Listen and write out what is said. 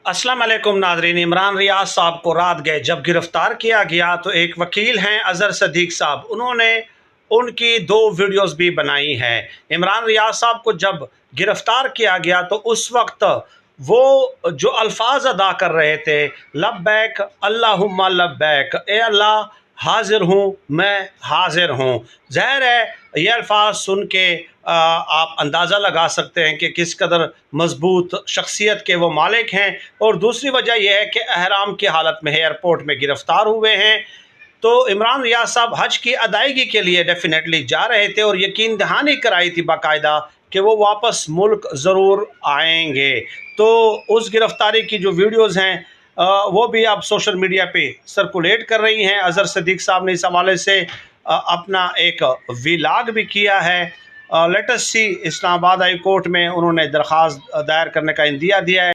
अस्सलाम वालेकुम नाज़रीन। इमरान रियाज साहब को रात गए जब गिरफ़्तार किया गया तो एक वकील हैं अज़हर सदीक़ साहब, उन्होंने उनकी 2 वीडियोस भी बनाई हैं। इमरान रियाज साहब को जब गिरफ़्तार किया गया तो उस वक्त वो जो अल्फाज अदा कर रहे थे, लब्बैक अल्लाहुम्मा लब्बैक, ए अल्लाह हाजिर हूँ, मैं हाजिर हूँ। ज़ाहिर है ये अल्फाज सुन के आप अंदाज़ा लगा सकते हैं कि किस कदर मजबूत शख्सियत के वो मालिक हैं। और दूसरी वजह यह है कि अहराम की हालत में एयरपोर्ट में गिरफ़्तार हुए हैं। तो इमरान रियाज साहब हज की अदायगी के लिए डेफिनेटली जा रहे थे और यकीन दहानी कराई थी बाकायदा कि वो वापस मुल्क ज़रूर आएंगे। तो उस गिरफ़्तारी की जो वीडियोज़ हैं वो भी अब सोशल मीडिया पे सर्कुलेट कर रही हैं। अज़हर सदीक़ साहब ने इस हवाले से अपना एक वीलाग भी किया है। लेटेस्ट सी इस्लामाबाद हाई कोर्ट में उन्होंने दरख्वास्त दायर करने का इंदिया दिया है।